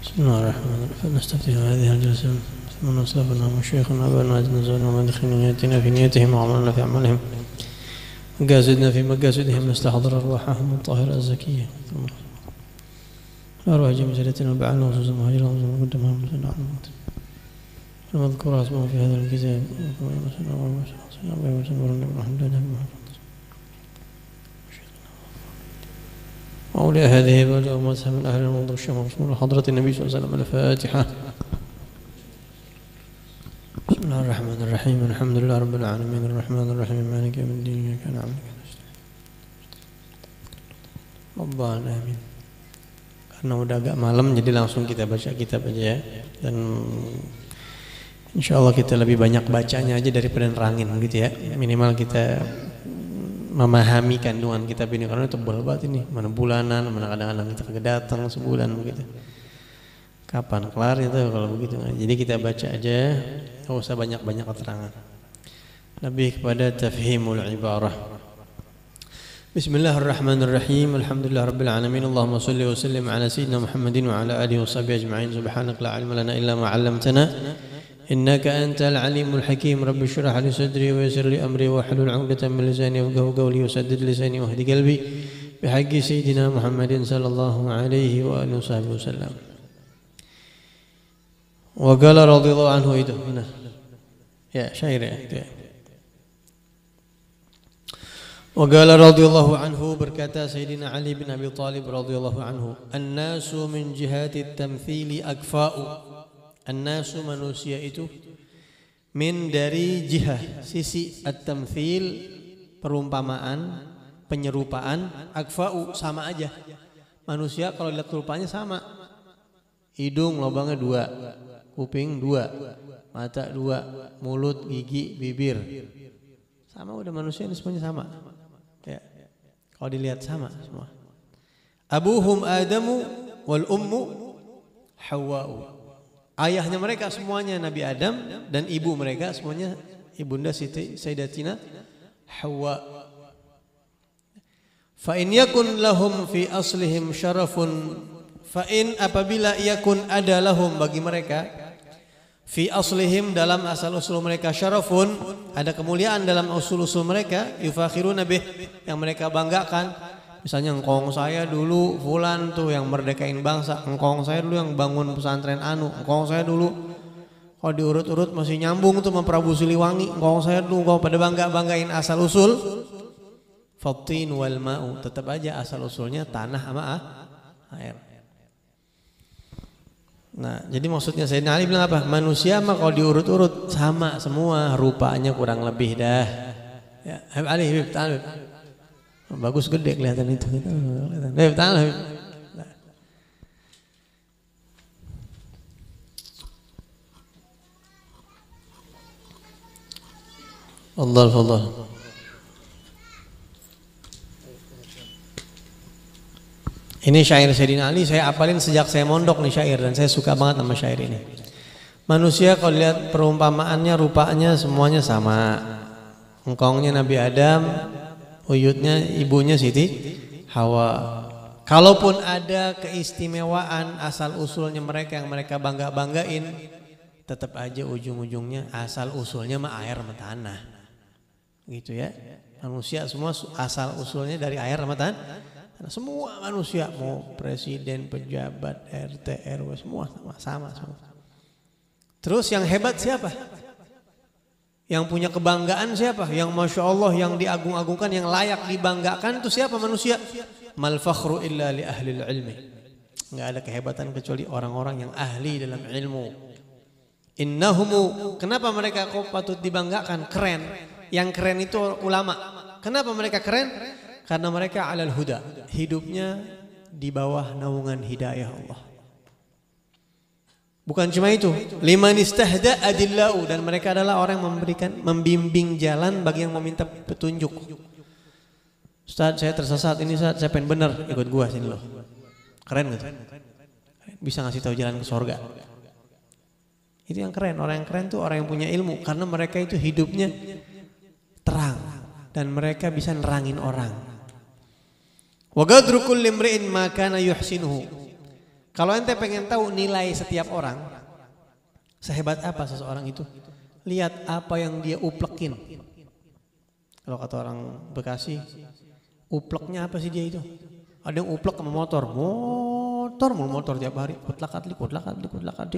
بسم الله الرحمن الرحيم. نستفتح هذه الجلسة ثم نصرفنا مشايخنا أبانا نزلنا ومدخل نياتنا في نيتهم وعملنا في عملهم مقاصدنا في مقاصدهم نستحضر أرواحهم الطاهرة الزكية أرواح جميع سيدتنا وبعنا وخصوصا مهاجرة وقدمها مثل على الموت المذكور اسمه في هذا الكتاب وأولياء هذه الوجه ومذهب من أهل الموضوع الشمال رسول حضرة النبي صلى الله عليه وسلم. الفاتحة. بسم الله الرحمن الرحيم. الحمد لله رب العالمين الرحمن الرحيم مالك يوم الدين إياك نعبد وإياك نستعين. Rabbana amin. Karena udah agak malam jadi langsung kita baca kitab aja ya. Dan insya Allah kita lebih banyak bacanya aja daripada nerangin gitu ya. Minimal kita memahami kandungan kitab ini karena tebal banget ini. Mana bulanan, mana kadang-kadang kita kagak datang sebulan begitu. Kapan kelar itu kalau begitu. Jadi kita baca aja, enggak usah banyak-banyak keterangan. Lebih kepada tafhimul ibarah. Bismillahirrahmanirrahim. Alhamdulillahirabbil alamin. Allahumma shalli wa sallim ala sayyidina Muhammadin wa ala alihi washabihi ajma'in. Subhanaka la ilma lana illa ma 'allamtana. Innaka antal alimul hakim. Rabbi shrah li sadri wa yassir li amri wa hlul 'uqdatam min lisani yafqahu qawli wa saddid lisani wa hdi qalbi bihaqqi sayyidina Muhammadin sallallahu alaihi wa alihi wasallam. Wa qala radhiyallahu anhu itu. Benar. Ya, syair ya itu ya. Wa qala radhiyallahu anhu berkata Sayyidina Ali bin Abi Thalib radhiyallahu anhu, "An-nasu min jihati at-tamthili akfa'u." An-nasu manusia itu min dari jihah sisi at-tamthil perumpamaan, penyerupaan, akfa'u sama aja. Manusia kalau lihat rupanya sama. Hidung lubangnya 2, kuping 2, mata 2, mulut, gigi, bibir. Sama udah manusia ini semuanya sama. Ya. Kalau dilihat sama semua. Abuhum Adamu wal ummu Hawwa'u. Ayahnya mereka semuanya Nabi Adam dan ibu mereka semuanya ibunda Siti Sayyidatina Hawa. Fa in yakun lahum fi aslihim syarafun, fa in apabila yakun ada lahum bagi mereka fi aslihim dalam asal usul mereka syarafun, ada kemuliaan dalam usul usul mereka, yufakhiruna bih yang mereka banggakan. Misalnya engkong saya dulu fulan tuh yang merdekain bangsa, engkong saya dulu yang bangun pesantren anu, engkong saya dulu kalau diurut-urut masih nyambung tuh sama Prabu Siliwangi, engkong saya dulu kalau pada banggain asal usul. Fatin wal ma'u, tetap aja asal usulnya tanah sama air. Nah, jadi maksudnya Sayyidina Ali bilang apa? Manusia mah kalau diurut-urut sama semua, rupanya kurang lebih dah. Ya, Habib Ali, Habib Talib. Bagus gede kelihatan itu. Habib Talib. Allah. Ini syair Sayyidina Ali saya apalin sejak saya mondok nih syair dan saya suka banget sama syair ini. Manusia kalau lihat perumpamaannya rupanya semuanya sama. Engkongnya Nabi Adam, uyutnya ibunya Siti Hawa. Kalaupun ada keistimewaan asal usulnya mereka yang mereka banggain, tetap aja ujung-ujungnya asal usulnya mah air sama tanah. Gitu ya. Manusia semua asal usulnya dari air sama tanah. Semua manusia mau presiden, pejabat, RT, RW semua sama. Terus yang hebat siapa? Yang punya kebanggaan siapa? Yang Masya Allah, yang diagung-agungkan, yang layak dibanggakan itu siapa manusia? Mal fakhru illa li ahli ilmi. Enggak ada kehebatan kecuali orang-orang yang ahli dalam ilmu. Innahumu, kenapa mereka kok patut dibanggakan? Keren. Yang keren itu ulama. Kenapa mereka keren? Karena mereka alal huda, hidupnya di bawah naungan hidayah Allah. Bukan cuma itu, liman istahda adillau, dan mereka adalah orang yang membimbing jalan bagi yang meminta petunjuk. Ustaz, saya tersesat ini, Ustaz, saya pengen benar, ikut gua sini loh. Keren gitu. Bisa ngasih tahu jalan ke surga. Itu yang keren, orang yang keren tuh orang yang punya ilmu, karena mereka itu hidupnya terang dan mereka bisa nerangin orang. Wa gadru kulli imri'in ma kana yuhsinuhu. Kalau ente pengen tahu nilai setiap orang, sehebat apa seseorang itu, lihat apa yang dia uplekin. Kalau kata orang Bekasi, upleknya apa sih dia itu? Ada yang uplek sama motor tiap hari, kutlak-atlik,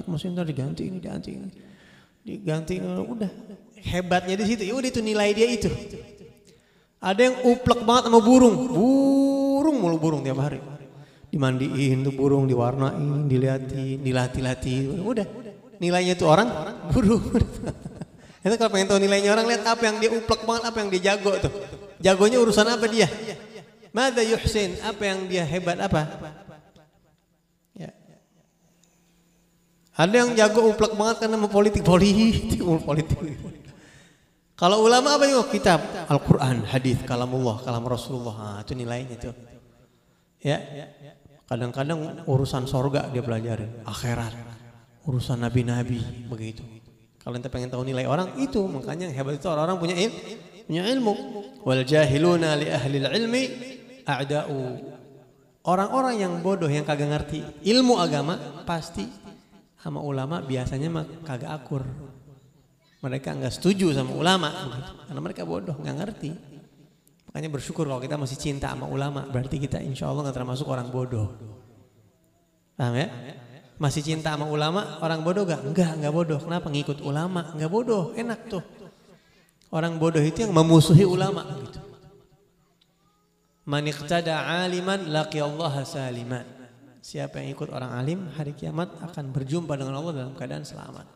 mesin diganti ini, udah. Hebatnya di situ, ya udah itu nilai dia itu. Ada yang uplek banget sama burung tiap hari. Dimandiin tuh burung, diwarnain, dilatih, udah. Nilainya itu orang burung. Itu kalau pengen tahu nilainya orang, lihat apa yang dia uplek banget, apa yang dia jago tuh. Jagonya urusan apa dia? Mada yuhsin, apa yang dia hebat apa? Ya. Ada yang jago uplek banget karena mau politik. Kalau ulama apa yang kitab, Al-Quran, hadis, kalamullah, kalam Rasulullah, itu nilainya tuh. Ya. Kadang-kadang urusan sorga dia pelajarin, akhirat, urusan nabi-nabi, begitu. Kalau ente pengen tahu nilai orang itu, makanya yang hebat itu orang-orang punya ilmu. Wal jahiluna li ahli ilmi a'da'u. Orang-orang yang bodoh yang kagak ngerti ilmu agama pasti sama ulama biasanya mah kagak akur. Mereka enggak setuju sama ulama karena mereka bodoh, enggak ngerti. Makanya bersyukur kalau kita masih cinta sama ulama, berarti kita insya Allah enggak termasuk orang bodoh. Paham ya? Masih cinta sama ulama, orang bodoh gak? Enggak bodoh. Kenapa? Ngikut ulama, enggak bodoh, enak tuh. Orang bodoh itu yang memusuhi ulama gitu. Man iqtada aliman laqiyallaha saliman. Siapa yang ikut orang alim hari kiamat akan berjumpa dengan Allah dalam keadaan selamat.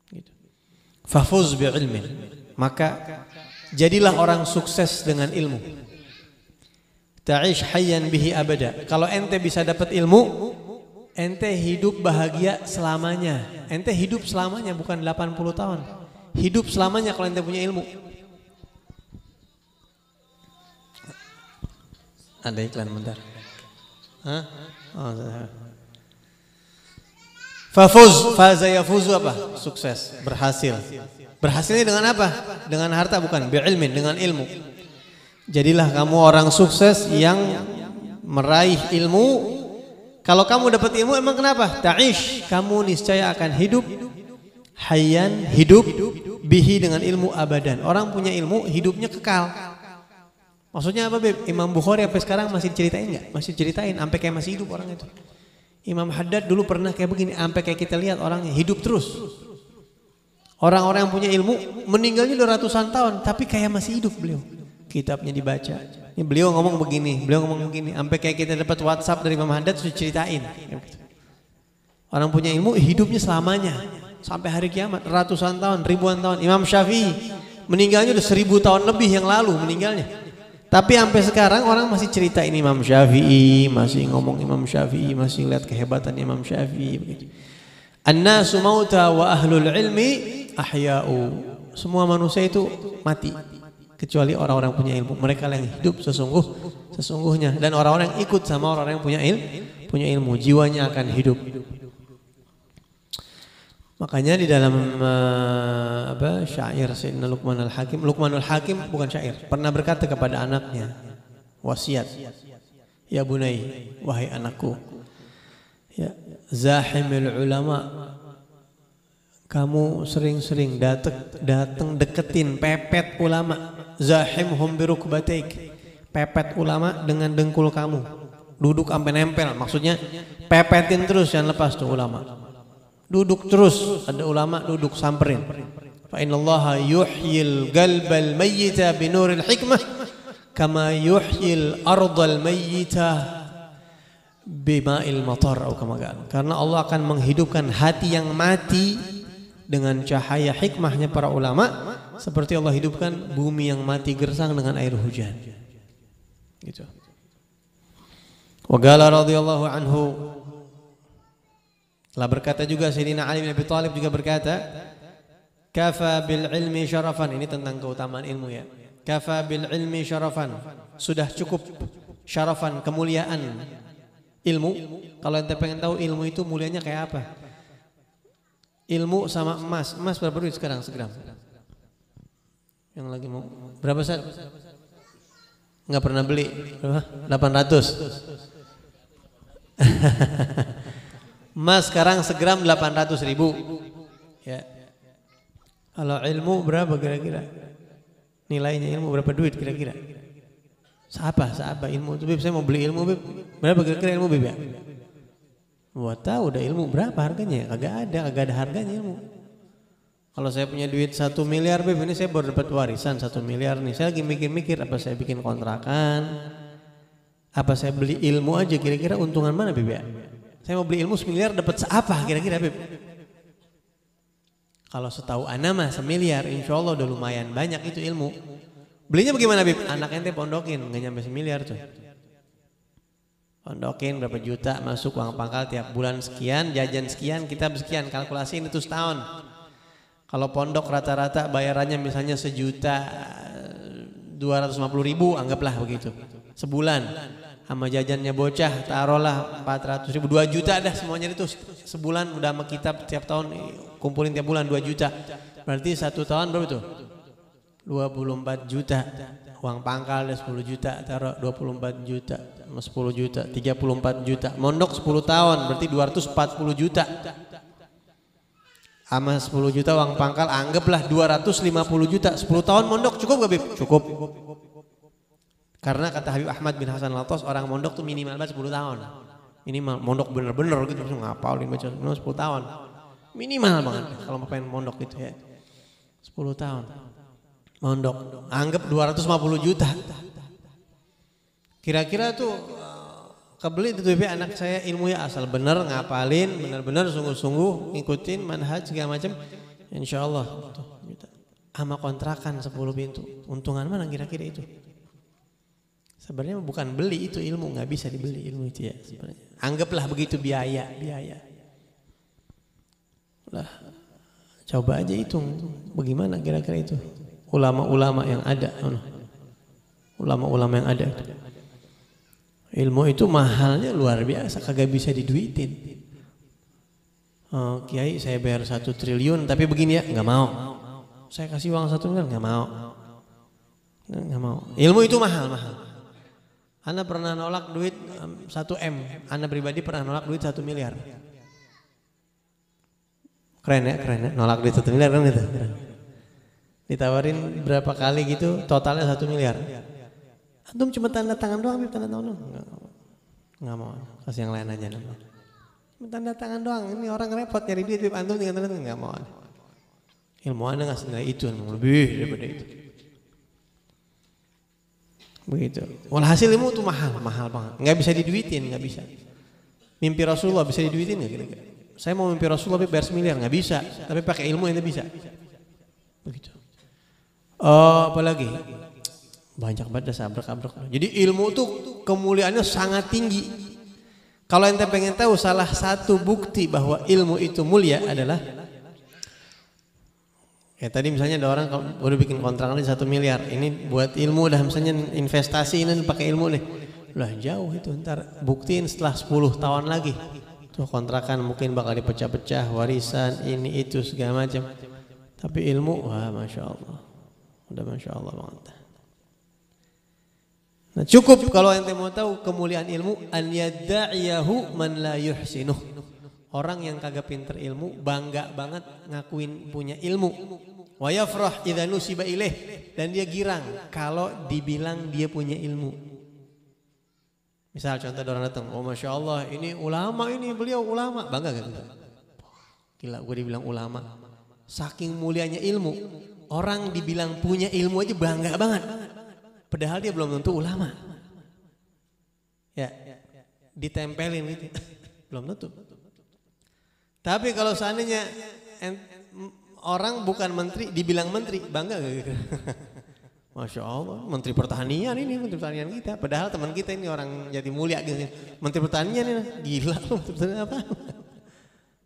Gitu. Fafuz bi ilmin. Maka jadilah orang sukses dengan ilmu. Ta'ish hayyan bihi abada. Kalau ente bisa dapat ilmu, ente hidup bahagia selamanya. Ente hidup selamanya, bukan 80 tahun. Hidup selamanya kalau ente punya ilmu. Ada iklan bentar. Hah? Oh, faza yafuzu apa? Sukses, berhasil. Berhasilnya dengan apa? Dengan harta bukan, bi'ilmin, dengan ilmu. Jadilah kamu orang sukses yang meraih ilmu. Kalau kamu dapat ilmu emang kenapa? Ta'ish, kamu niscaya akan hidup hayyan, hidup bihi dengan ilmu abadan. Orang punya ilmu hidupnya kekal. Maksudnya apa, Beb? Imam Bukhari sampai sekarang masih diceritain enggak? Masih ceritain sampai kayak masih hidup orang itu. Imam Haddad dulu pernah kayak begini, sampai kayak kita lihat orangnya hidup terus. Orang-orang yang punya ilmu meninggalnya udah ratusan tahun tapi kayak masih hidup beliau. Kitabnya dibaca. Ini beliau ngomong begini, sampai kayak kita dapat WhatsApp dari Imam Haddad sudah ceritain. Orang punya ilmu hidupnya selamanya sampai hari kiamat, ratusan tahun, ribuan tahun. Imam Syafi'i meninggalnya udah 1000 tahun lebih yang lalu meninggalnya. Tapi sampai sekarang orang masih ceritain Imam Syafi'i, masih ngomong Imam Syafi'i, masih lihat kehebatan Imam Syafi'i begitu. An-nasu mauta wa ahlul ilmi ahya'u. Semua manusia itu mati kecuali orang-orang punya ilmu. Mereka yang hidup sesungguhnya, dan orang-orang yang ikut sama orang-orang yang punya ilmu, jiwanya akan hidup. Makanya di dalam syair Sayyidina Luqmanul Hakim bukan syair, pernah berkata kepada anaknya, wasiat, ya bunai, wahai anakku, ya zahimil ulama, kamu sering-sering datang deketin, pepet ulama. Zahimhum birukbataik, pepet ulama dengan dengkul kamu, duduk sampai nempel. Maksudnya pepetin terus, jangan lepas tuh ulama. Duduk terus, ada ulama duduk samperin. Fa innallaha yuhyil qalbal mayyita binuril hikmah kama yuhyil ardal mayyita bima'il matar atau kama qala. Karena Allah akan menghidupkan hati yang mati dengan cahaya hikmahnya para ulama, seperti Allah hidupkan bumi yang mati gersang dengan air hujan. Gitu. Wa qala radhiyallahu anhu, telah berkata juga Sayyidina Ali bin Abi Thalib juga berkata, kafa bil ilmi syarafan, ini tentang keutamaan ilmu ya. Kafa bil ilmi syarafan, sudah cukup syarafan, kemuliaan ilmu. Kalau ente pengen tahu ilmu itu mulianya kayak apa? Ilmu sama emas. Emas berapa duit sekarang segram? Yang lagi mau berapa set? Nggak pernah beli. Berapa? 800. Emas sekarang segram 800.000. Ya. Kalau ilmu berapa kira-kira? Nilainya ilmu berapa duit kira-kira? Siapa ilmu itu, Bib? Saya mau beli ilmu, Bib. Berapa kira-kira ilmu, Bib ya? Wah, tahu udah ilmu berapa harganya? Kagak ada harganya ilmu. Kalau saya punya duit 1 miliar, Bib, ini saya baru dapat warisan 1 miliar nih. Saya lagi mikir-mikir apa saya bikin kontrakan, apa saya beli ilmu aja, kira-kira untungan mana, Bib ya? Saya mau beli ilmu 1 miliar dapat apa kira-kira, Bib? Kalau setahu ana mah 1 miliar, insya Allah udah lumayan banyak itu ilmu. Belinya bagaimana, Bib? Anak ente pondokin, nggak nyampe 1 miliar tuh. Pondokin berapa juta, masuk uang pangkal tiap bulan sekian, jajan sekian, kitab sekian, kalkulasiin itu setahun. Kalau pondok rata-rata bayarannya misalnya 1.250.000, anggaplah begitu. Sebulan. Sama jajannya bocah, taruhlah 400.000, 2 juta dah semuanya itu sebulan udah sama kitab tiap tahun kumpulin tiap bulan 2 juta. Berarti 1 tahun berapa tuh? 24 juta. Uang pangkal ada 10 juta, taruh 24 juta, 10 juta, 34 juta. Mondok 10 tahun berarti 240 juta. Sama 10 juta uang pangkal anggaplah 250 juta. 10 tahun mondok cukup gak, Bib? Cukup. Karena kata Habib Ahmad bin Hasan Al-Attas, orang mondok tuh minimal 10 tahun. Minimal mondok bener-bener gitu, ngapalin baca 10 tahun. Minimal banget kalau mau pengen mondok gitu ya. 10 tahun. Mondok, anggap 250 juta. Kira-kira tuh kebeli itu Bib, anak saya ilmu ya asal bener ngapalin, bener-bener sungguh-sungguh ngikutin manhaj segala macam. Insyaallah tuh juta. Sama kontrakan 10 pintu. Untungan mana kira-kira itu? Sebenarnya bukan beli itu ilmu, nggak bisa dibeli ilmu itu ya sebenarnya. Anggaplah begitu biaya. Lah, coba aja hitung bagaimana kira-kira itu. Ulama-ulama yang ada, ilmu itu mahalnya luar biasa, kagak bisa diduitin. Kiai saya bayar 1 triliun tapi begini ya, nggak mau. Saya kasih uang 1 miliar, nggak mau. Ilmu itu mahal. Ana pernah nolak duit 1 M, Ana pribadi pernah nolak duit 1 miliar. Keren ya, nolak duit 1 miliar kan gitu. Ditawarin berapa kali gitu, totalnya 1 miliar. Antum cuma tanda tangan doang, tanda tangan doang. Nggak mau, kasih yang lain aja. Cuma tanda tangan doang, ini orang repot nyari duit, antum tinggal tanda tangan, nggak mau. Ilmu Anda nggak senilai itu, lebih daripada itu. Begitu. Walhasil ilmu itu mahal banget. Nggak bisa diduitin, nggak bisa. Mimpi Rasulullah bisa diduitin nggak kira-kira? Saya mau mimpi Rasulullah bayar 1 miliar, nggak bisa. Tapi pakai ilmu itu bisa. Begitu. Apalagi banyak banget sabrek-abrek. Jadi ilmu tuh kemuliaannya sangat tinggi. Kalau ente pengen tahu salah satu bukti bahwa ilmu itu mulia adalah ya tadi misalnya ada orang udah bikin kontrakan 1 miliar, ini buat ilmu dah, misalnya investasi ini pakai ilmu nih. Lah jauh itu, ntar buktiin setelah 10 tahun lagi. Tuh kontrakan mungkin bakal dipecah-pecah, warisan ini itu segala macam. Tapi ilmu, wah Masya Allah. Udah Masya Allah banget. Nah cukup kalau ente mau tahu kemuliaan ilmu, an yadda'iyahu man la yuhsinuh. Orang yang kagak pinter ilmu bangga banget ngakuin punya ilmu. Wa yafrah idza nusiba ilaih, dan dia girang kalau dibilang dia punya ilmu. Misal contoh orang datang, oh Masya Allah ini ulama, ini beliau ulama, bangga gak? Gila gue dibilang ulama. Saking mulianya ilmu, orang dibilang punya ilmu aja bangga banget. Padahal dia belum tentu ulama. Ya, ditempelin gitu. Belum tentu. Tapi kalau seandainya orang bukan menteri dibilang menteri, bangga gak gitu? Masya Allah, menteri pertanian ini, menteri pertanian kita. Padahal teman kita ini orang jadi mulia gitu. Menteri pertanian ini, gila menteri pertanian apa?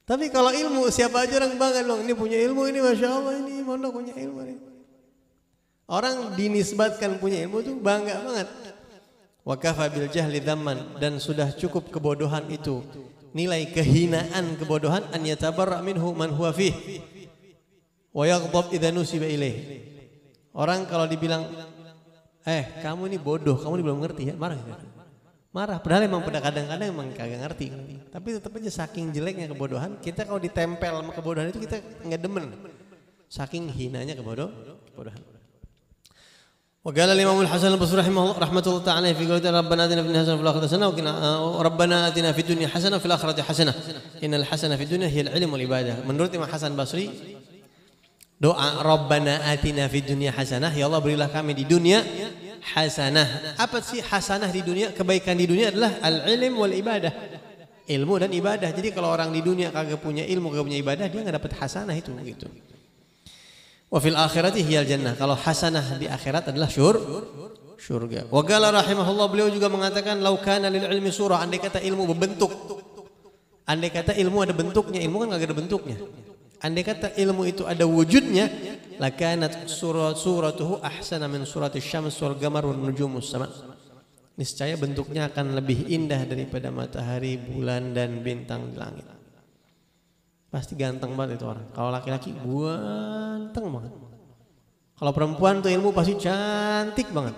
Tapi kalau ilmu, siapa aja orang bangga dong. Ini punya ilmu ini, Masya Allah ini mondok punya ilmu ini. Orang dinisbatkan punya ilmu itu bangga banget. Wa kafa bil jahli dzamman, dan sudah cukup kebodohan itu. Nilai kehinaan kebodohan an yatabarra minhu man huwa fih. Wa yaghdab idza nusiba ilaih. Orang kalau dibilang kamu ini bodoh, kamu ini belum ngerti ya, marah gitu. Marah, padahal emang pada kadang-kadang emang kagak ngerti. Tapi tetap aja saking jeleknya kebodohan, kita kalau ditempel sama kebodohan itu kita nggak demen. Saking hinanya kebodohan. Wa qala al-Imam al-Hasan al-Basri rahimahullah ta'ala fi qawli Rabbana atina fid dunya hasanah wa fil akhirati hasanah wa Rabbana atina fid dunya hasanah wa fil akhirati hasanah. Innal hasanah fid dunya hiya al-ilm wal ibadah. Menurut Imam Hasan Basri, doa Rabbana atina fid dunya hasanah, ya Allah berilah kami di dunia hasanah. Apa sih hasanah di dunia? Kebaikan di dunia adalah al-ilm wal ibadah. Ilmu dan ibadah. Jadi kalau orang di dunia kagak punya ilmu, kagak punya ibadah, dia enggak dapat hasanah itu gitu. Wa fil akhirati hiyal jannah. Kalau hasanah di akhirat adalah surga. Wa qala rahimahullah, beliau juga mengatakan lau kana lil ilmi surah, andai kata ilmu berbentuk. Andai kata ilmu ada bentuknya, ilmu kan enggak ada bentuknya. Andai kata ilmu itu ada wujudnya, lakanat suratuhu ahsana min surati syams wal qamar wan nujumus sama. Niscaya bentuknya akan lebih indah daripada matahari, bulan dan bintang di langit. Pasti ganteng banget itu orang. Kalau laki-laki ganteng banget. Kalau perempuan tuh ilmu pasti cantik banget.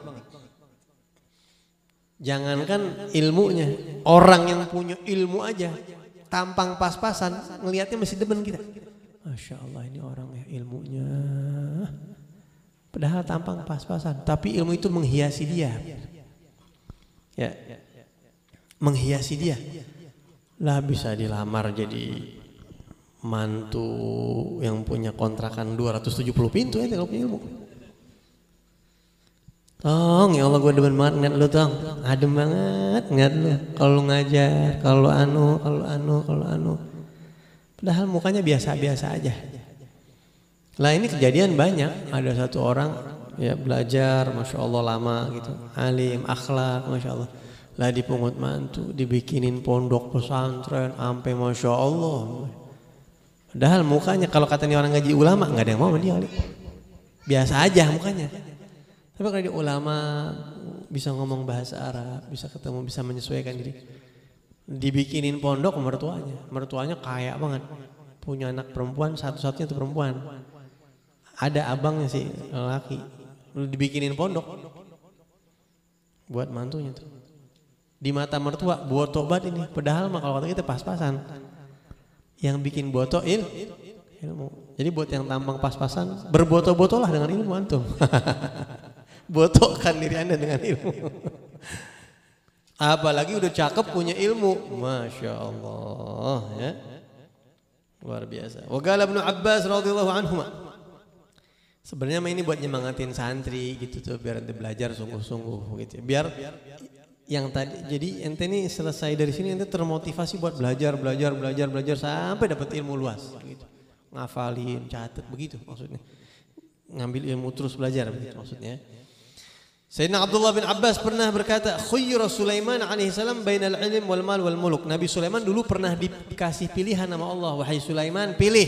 Jangankan ilmunya, orang yang punya ilmu aja tampang pas-pasan ngelihatnya masih demen kita. Masya Allah, ini orang ya ilmunya. Padahal tampang pas-pasan, tapi ilmu itu menghiasi dia. Ya, menghiasi dia. Lah bisa dilamar jadi mantu yang punya kontrakan 270 pintu ya kalau punya ilmu. Tong, ya Allah gue demen banget ngeliat lu tong. Adem banget ngeliat lu. Kalau lu ngajar, kalau anu. Padahal mukanya biasa-biasa aja. Lah ini kejadian banyak. Ada satu orang ya belajar, masya Allah lama gitu, alim, akhlak, masya Allah. Lah dipungut mantu, dibikinin pondok pesantren, sampai masya Allah. Padahal mukanya kalau katanya orang ngaji ulama nggak ada yang mau sama dia kali. Biasa aja mukanya. Tapi kalau dia ulama bisa ngomong bahasa Arab, bisa ketemu, bisa menyesuaikan diri. Dibikinin pondok mertuanya kaya banget, punya anak perempuan, satu-satunya itu perempuan, ada abangnya sih laki, dibikinin pondok buat mantunya tuh. Di mata mertua boto banget ini, padahal mah kalau kata kita pas-pasan. Yang bikin boto ilmu. Jadi buat yang tampang pas-pasan, berboto-botolah dengan ilmu antum. Botokan diri Anda dengan ilmu. Apalagi udah cakep punya ilmu, masya Allah ya, luar biasa. Wa qala Ibnu Abbas radhiyallahu anhu, sebenarnya ini buat nyemangatin santri gitu tuh, biar ente belajar sungguh-sungguh gitu. Biar yang tadi, jadi ente ini selesai dari sini ente termotivasi buat belajar sampai dapat ilmu luas gitu. Ngafalin, catat begitu maksudnya. Ngambil ilmu terus belajar begitu maksudnya. Sayyidina Abdullah bin Abbas pernah berkata, khuyyira Sulaiman alaihi salam bainal ilm wal mal wal muluk. Nabi Sulaiman dulu pernah dikasih pilihan sama Allah, wahai Sulaiman, pilih.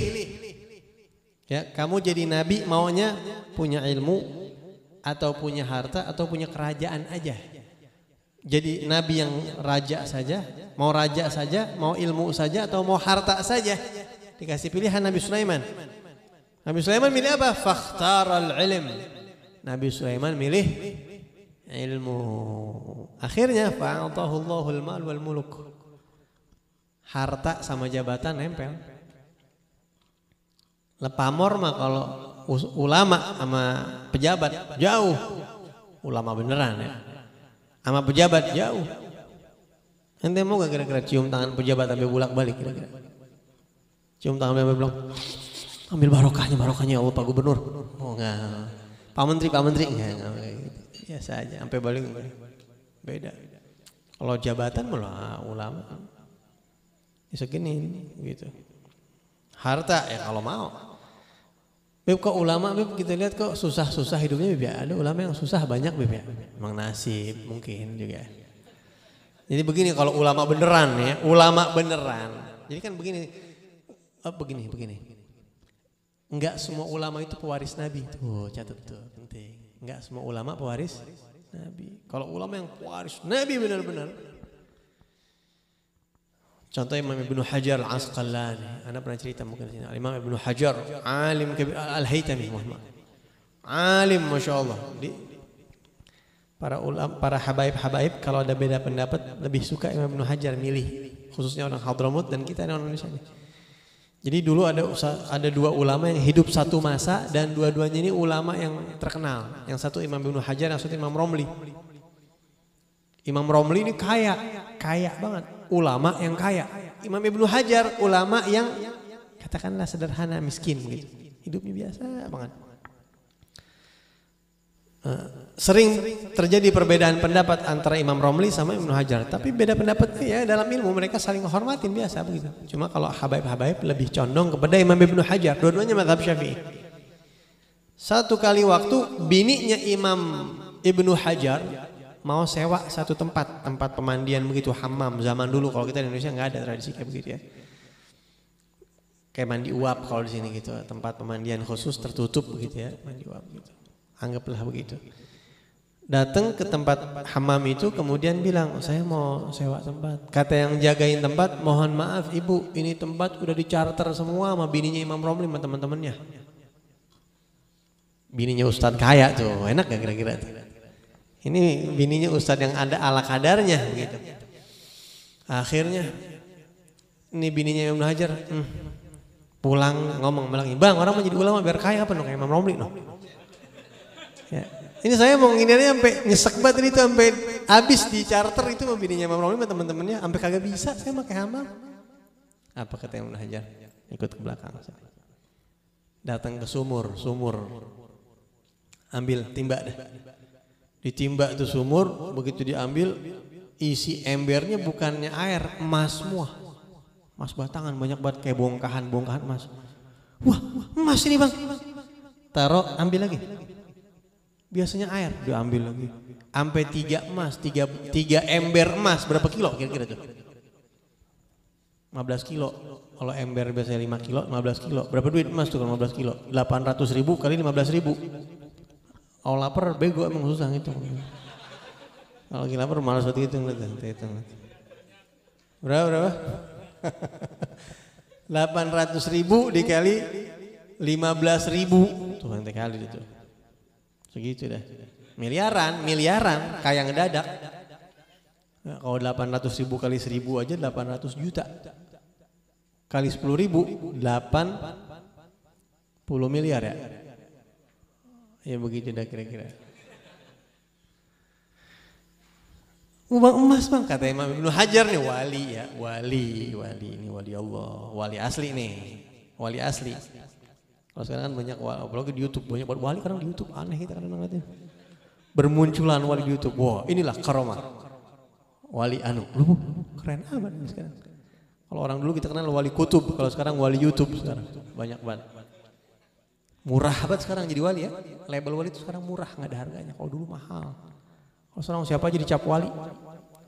Ya, kamu jadi nabi maunya punya ilmu atau punya harta atau punya kerajaan aja. Jadi nabi yang raja saja, mau ilmu saja atau mau harta saja. Dikasih pilihan Nabi Sulaiman. Nabi Sulaiman milih apa? Fakhtaral ilm. Nabi Sulaiman milih ilmu. Akhirnya fa'atahu Allahul mal wal muluk. Harta sama jabatan nempel. Lepamor mah kalau ulama sama pejabat jauh. Ulama beneran ya. Sama pejabat jauh. Ente mau gak kira-kira cium tangan pejabat sampai bolak-balik kira-kira? Cium tangan sampai bilang, ambil barokahnya ya Allah Pak Gubernur. Oh enggak. Pak Menteri enggak. Biasa aja sampai balik. Beda. Kalau jabatan malah ulama segini gitu. Harta ya kalau mau. Beb kok ulama beb kita lihat kok susah-susah hidupnya beb ya. Ada ulama yang susah banyak beb ya. Emang nasib mungkin juga. Jadi begini kalau ulama beneran ya, ulama beneran. Jadi kan begini. Begini. Enggak semua ulama itu pewaris Nabi. Tuh, catat tuh, penting. Enggak semua ulama pewaris Nabi. Kalau ulama yang pewaris Nabi benar-benar. Contoh Imam Ibnu Hajar Al-Asqalani. Anda pernah cerita mungkin di sini. Imam Ibnu Hajar, alim Al-Haytami Muhammad. Alim Masya Allah. para ulama, para habaib kalau ada beda pendapat lebih suka Imam Ibnu Hajar milih, khususnya orang Hadramut dan kita orang Indonesia ini. Jadi dulu ada dua ulama yang hidup satu masa dan dua-duanya ini ulama yang terkenal. Yang satu Imam Ibnu Hajar, yang satu Imam Romli. Imam Romli ini kaya banget, ulama yang kaya. Imam Ibnu Hajar ulama yang katakanlah sederhana, miskin gitu. Hidupnya biasa banget. Sering terjadi perbedaan pendapat antara Imam Romli sama Ibnu Hajar, tapi beda pendapat ya dalam ilmu mereka saling menghormatin biasa begitu. Cuma kalau habaib lebih condong kepada Imam Ibnu Hajar, dua-duanya mazhab Syafi'i. Satu kali waktu bininya Imam Ibnu Hajar mau sewa satu tempat pemandian begitu, hammam. Zaman dulu kalau kita di Indonesia nggak ada tradisi kayak begitu ya. Kayak mandi uap kalau di sini gitu, tempat pemandian khusus tertutup begitu ya, mandi uap gitu. Anggaplah begitu. Datang ke tempat hammam itu kemudian bilang, saya mau sewa tempat. Kata yang jagain tempat, mohon maaf ibu, ini tempat udah dicarter semua sama bininya Imam Romli sama teman-temannya. Bininya Ustadz kaya tuh, enak gak kira-kira tuh? Ini bininya Ustadz yang ada ala kadarnya begitu. Akhirnya ini bininya Imam Hajar pulang ngomong lagi, bang orang mau jadi ulama biar kaya apa kayak Imam Romli no? Ya. Ini saya mau nginirnya sampai nyesek banget itu sampai habis di charter itu sama bininya Imam Romli sama teman-temannya sampai kagak bisa saya pakai hammam. Apa kata Imam Hajar? Ikut ke belakang. Datang ke sumur, ambil timba deh. Ditimba itu sumur, begitu diambil isi embernya bukannya air, emas semua. Emas batangan banyak banget kayak bongkahan emas. Wah, emas ini bang. Taruh, ambil lagi. Biasanya air, diambil lagi. Sampai 3 emas, 3 ember emas, berapa kilo kira-kira tuh? 15 kilo. Kalau ember biasanya 5 kilo, 15 kilo. Berapa duit emas tuh kalau 15 kilo? 800.000 kali 15.000. Kalau lapar bego emang susah ngitung. Kalau lagi lapar malas buat hitung. Berapa? 800.000 dikali 15.000. Tuh nanti kali itu. Segitu dah. Miliaran kayak ngedadak. Nah, kalau 800.000 kali 1.000 aja 800 juta. Kali 10.000 80 miliar ya. Ya begitu dah kira-kira. Bang emas bang, kata Imam Ibnu Hajar nih wali ya, wali ini wali Allah, wali asli nih, wali asli. Kalau sekarang kan banyak, apalagi di YouTube banyak wali kadang di YouTube aneh kita kadang ngeliatin. Bermunculan wali di YouTube, wah inilah karomah, wali lu keren amat sekarang. Kalau orang dulu kita kenal wali kutub, kalau sekarang wali YouTube sekarang banyak banget. Murah banget sekarang jadi wali ya, label wali itu sekarang murah nggak ada harganya. Kalau dulu mahal. Kalau sekarang siapa aja dicap wali,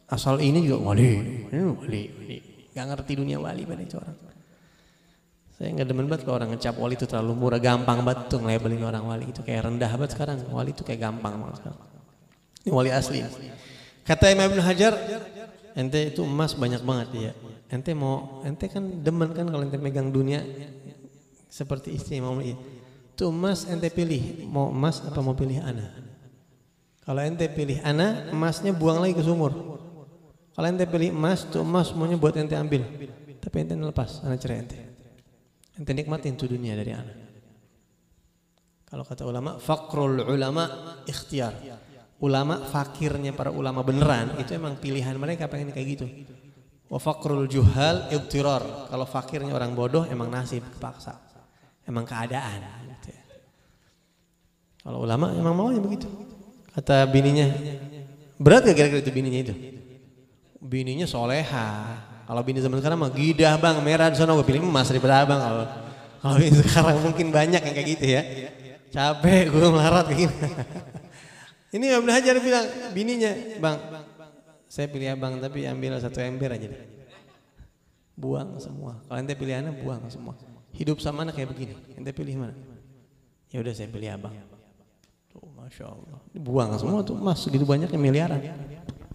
asal ini juga wali, nggak ngerti dunia wali pada itu orang. Saya nggak demen banget kalau orang ngecap wali itu terlalu murah, gampang banget tuh ngelabelin orang wali itu kayak rendah banget sekarang. Wali itu kayak gampang banget sekarang. Ini wali asli. Kata Imam Ibnu Hajar, ente itu emas banyak banget ya. Ente kan demen kan kalau ente megang dunia seperti istri Imam Romli. Itu emas ente pilih, mau emas apa mau pilih ana. Kalau ente pilih ana, emasnya buang lagi ke sumur. Kalau ente pilih emas, tuh emas semuanya buat ente ambil. Tapi ente lepas, ana cerai ente. Ente nikmatin tuh dunia dari ana. Kalau kata ulama, faqrul ulama ikhtiar. Ulama fakirnya para ulama beneran itu emang pilihan mereka pengen kayak gitu. Wa faqrul juhal ibtirar. Kalau fakirnya orang bodoh emang nasib kepaksa. Emang keadaan gitu ya. Kalau ulama emang maunya begitu. Kata bininya, berat gak kira-kira itu bininya itu? Bininya soleha. Kalau bini zaman sekarang mah gidah bang, merah di sana gue pilih emas daripada abang. Kalau ini sekarang mungkin banyak yang kayak gitu ya. Capek gue melarat kayak gini. Ini Ibnu Hajar bilang bininya, bang, saya pilih abang tapi ambil 1 ember aja deh. Buang semua. Kalau ente pilih anak buang semua. Hidup sama anak kayak begini. Ente pilih mana? Ya udah saya pilih abang. Tuh, masya Allah. Buang semua tuh emas segitu banyaknya miliaran.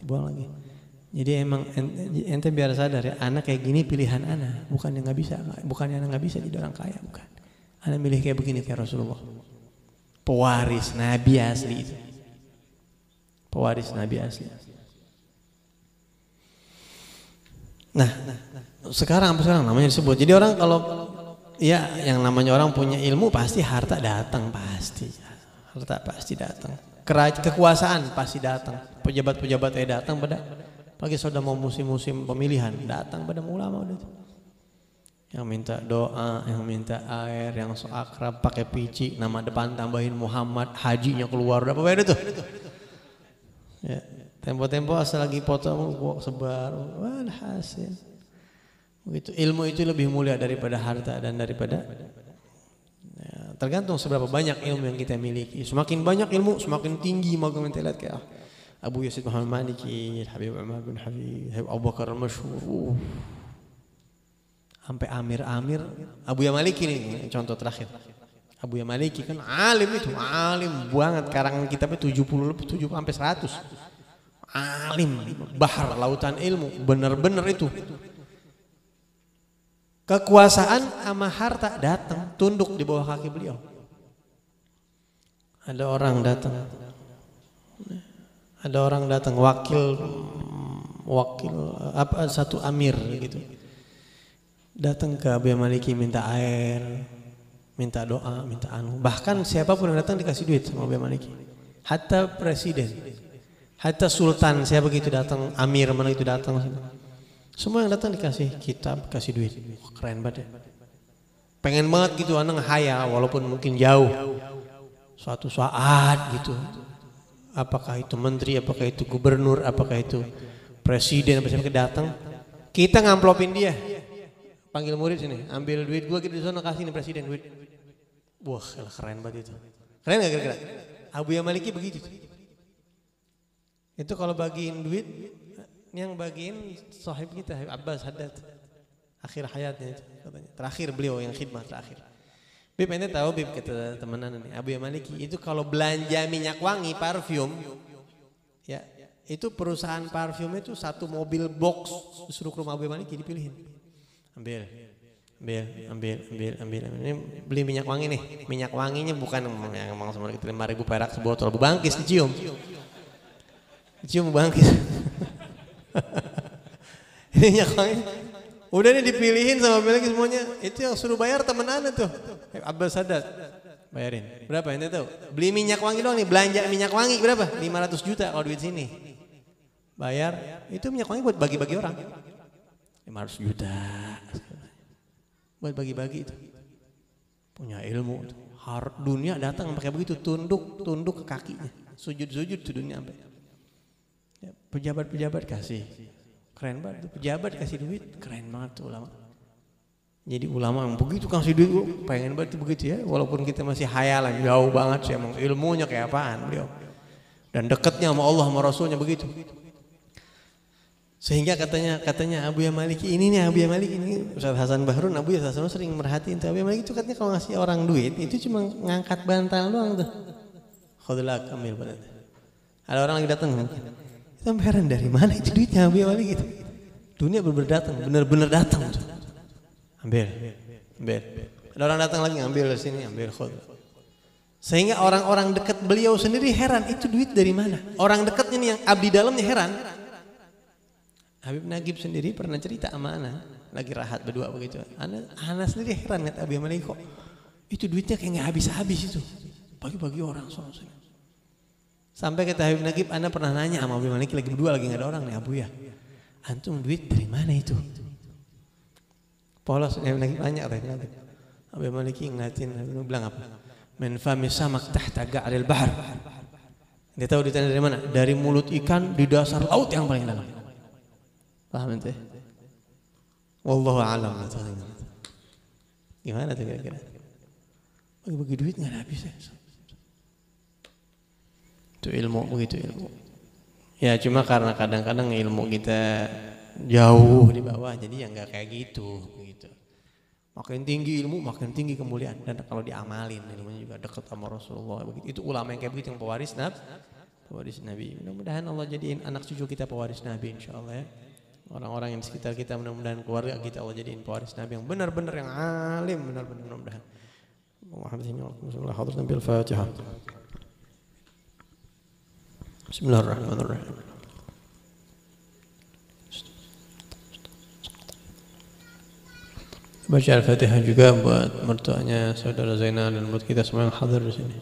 Buang lagi. Jadi emang ente biar sadar ya, anak kayak gini pilihan anak, bukan yang nggak bisa, bukannya anak nggak bisa jadi orang kaya, bukan. Anak milih kayak begini kayak Rasulullah, pewaris Nabi asli itu, pewaris Nabi asli. Nah, sekarang namanya disebut. Jadi orang kalau ya yang namanya orang punya ilmu pasti harta datang pasti. Harta pasti datang. Kekuasaan pasti datang. Pejabat-pejabat datang pada pagi sudah mau musim-musim pemilihan datang pada ulama udah. Yang minta doa, yang minta air, yang so akrab pakai pici, nama depan tambahin Muhammad, hajinya keluar berapa bayar itu? Ya. Tempo-tempo asal lagi foto sebar, walhasil. Begitu ilmu itu lebih mulia daripada harta dan daripada ya, tergantung seberapa banyak ilmu yang kita miliki. Semakin banyak ilmu, semakin tinggi makom intelek kayak Abu Yazid Muhammad Maliki, Habib Umar bin Habib, Habib Abu Bakar al-Masyhur. Sampai amir-amir Abu Maliki ini contoh terakhir. Abu Maliki kan alim itu, alim banget karangan kitabnya 70 lebih 70 sampai 100. Alim, bahar lautan ilmu, benar-benar itu. Kekuasaan sama harta datang, tunduk di bawah kaki beliau. Ada orang datang wakil apa satu amir gitu. Datang ke Abu Maliki minta air, minta doa, minta anu. Bahkan siapapun yang datang dikasih duit sama Abu Maliki. Hatta presiden. Hatta sultan saya begitu datang, amir mana itu datang, semua yang datang dikasih kitab, kasih duit. Wah, keren banget ya. Pengen banget gitu anak haya walaupun mungkin jauh. Suatu saat gitu. Apakah itu menteri, apakah itu gubernur, apakah itu presiden, apa siapa datang, kita ngamplopin dia. Panggil murid sini, ambil duit gua gitu di sana kasih nih presiden duit. Wah, keren banget itu. Keren enggak kira-kira? Abu Maliki begitu. Itu kalau bagiin duit, yang bagiin sahib kita Abbas Haddad, akhir hayatnya itu katanya. Terakhir beliau yang khidmah terakhir. Bib ente tahu Bib kata temenan nih Abu Maliki itu kalau belanja minyak wangi parfum, ya itu perusahaan parfum itu satu mobil box disuruh ke rumah Abu Maliki dipilihin. Ambil. Ini beli minyak wangi nih. Minyak wanginya bukan yang emang sama kita 5.000 perak sebotol, bangkis dicium. Cium bangkit. Ini minyak wangi. Udah nih dipilihin sama lagi semuanya. Itu yang suruh bayar temenan tuh. Abbas Sadat. Bayarin. Berapa ente tahu? Beli minyak wangi doang nih, belanja minyak wangi berapa? 500 juta kalau duit sini. Bayar. Itu minyak wangi buat bagi-bagi orang. 500 juta. Buat bagi-bagi itu. Punya ilmu. Dunia datang pakai begitu, tunduk ke kakinya. Sujud-sujud tuh dunia sampai. Ya, pejabat-pejabat kasih, keren banget. Pejabat kasih duit, keren banget tuh ulama. Jadi ulama yang begitu kasih duit, pengen banget begitu ya. Walaupun kita masih hayalan, jauh banget sih emang ilmunya kayak apaan beliau. Dan dekatnya sama Allah sama Rasulnya begitu. Sehingga katanya Abu Maliki ini nih Abu Maliki ini Ustaz Hasan Bahrun Abu Hasan sering merhatiin tuh Abu Maliki itu katanya kalau ngasih orang duit itu cuma ngangkat bantal doang tuh. Khudlak ambil banget. Ada orang lagi datang. Kita heran dari mana itu duitnya Abu Maliki gitu. Dunia benar-benar datang tuh. Ambil. Ada orang datang lagi ngambil dari sini, ambil khud. Sehingga orang-orang dekat beliau sendiri heran itu duit dari mana. Orang dekatnya nih yang abdi dalamnya heran. Habib Nagib sendiri pernah cerita sama Ana, lagi rahat berdua begitu. Ana sendiri heran lihat Abu Maliki kok itu duitnya kayak nggak habis-habis itu. Bagi-bagi orang soalnya. Sampai kata Habib Nagib, Ana pernah nanya sama Abu Maliki lagi berdua lagi nggak ada orang nih Abu ya. Antum duit dari mana itu? Polos Habib Nagib tanya katanya. Abu Maliki ngeliatin, Habib bilang apa? Min fami samak tahta ga'ril bahr. Dia tahu ditanya dari mana? Dari mulut ikan di dasar laut yang paling dalam. Paham ente? Wallahu a'lam. Gimana tuh kira-kira? Bagi-bagi duit nggak ada habis ya. Itu ilmu begitu ilmu. Ya cuma karena kadang-kadang ilmu kita jauh di bawah jadi ya nggak kayak gitu. Makin tinggi ilmu makin tinggi kemuliaan dan kalau diamalin ilmunya juga dekat sama Rasulullah begitu. Itu ulama yang kayak begitu yang pewaris Nabi. Mudah-mudahan Allah jadiin anak cucu kita pewaris Nabi insyaallah ya. Orang-orang yang di sekitar kita mudah-mudahan keluarga kita Allah jadiin pewaris Nabi yang benar-benar yang alim benar-benar mudah-mudahan. Muhammad sallallahu alaihi wasallam Al-Fatihah. Bismillahirrahmanirrahim. Baca Al-Fatihah juga buat mertuanya saudara Zainal dan buat kita semua yang hadir di sini.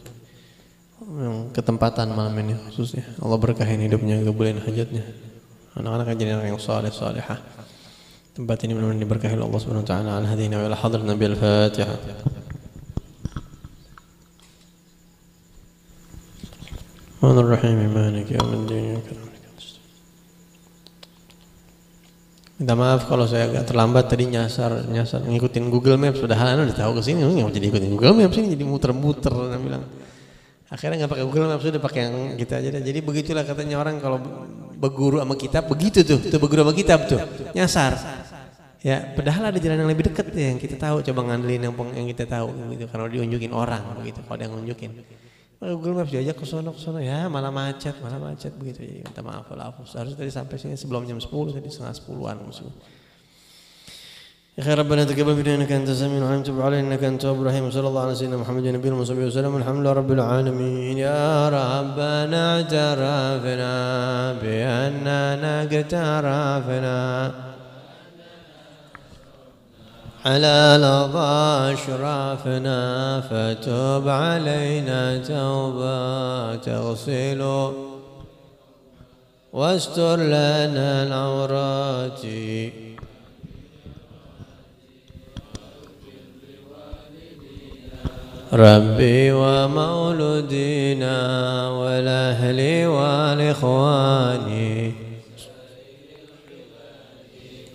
Yang ketempatan malam ini khususnya. Allah berkahin hidupnya, kabulin hajatnya. Anak-anak jadi anak yang saleh salihah. Tempat ini benar-benar diberkahi Allah Subhanahu wa taala. Al-hadina wa ila hadrat Nabi Al-Fatihah. Bismillahirrahmanirrahim. Maliki yaumiddin. Minta maaf kalau saya agak terlambat tadi nyasar ngikutin Google Maps, padahal udah tahu kesini nggak mau jadi ikutin Google Maps ini jadi muter-muter dan bilang akhirnya nggak pakai Google Maps, udah pakai yang kita aja. Jadi begitulah katanya orang kalau berguru sama kitab begitu tuh berguru sama kitab tuh nyasar ya, padahal ada jalan yang lebih dekat ya, yang kita tahu, coba ngandelin yang kita tahu gitu, karena diunjukin orang begitu, kalau dia ngunjukin Google Maps diajak ke sono ya malah macet begitu. Jadi minta maaf lah, harus tadi sampai sini sebelum jam 10, tadi setengah 10-an maksudnya. Ya Rabbana taqabbal minna innaka antas samiul alim, tub alaina innaka antat tawwabur rahim. Sallallahu alaihi wasallam Muhammadin nabiyil musalli wa sallam. Alhamdulillahi rabbil alamin. Ya Rabbana i'tarafna bi annana i'tarafna على لظى أشرافنا فتب علينا توبة تغسل واستر لنا العورات ربي ومولودينا والأهل والإخوان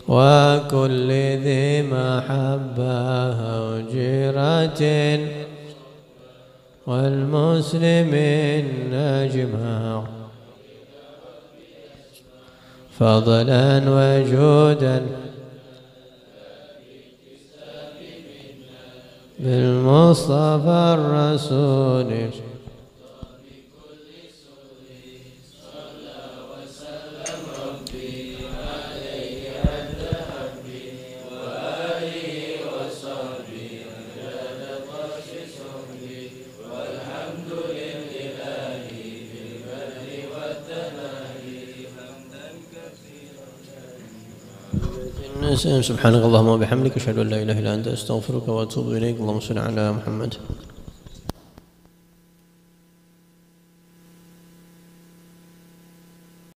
وكل ذي محبة وجيرة والمسلمين أجمع فضلا وجودا بالمصطفى الرسول سبحانك اللهم وبحمدك أشهد أن لا إله إلا أنت أستغفرك وأتوب إليك. اللهم صل على محمد.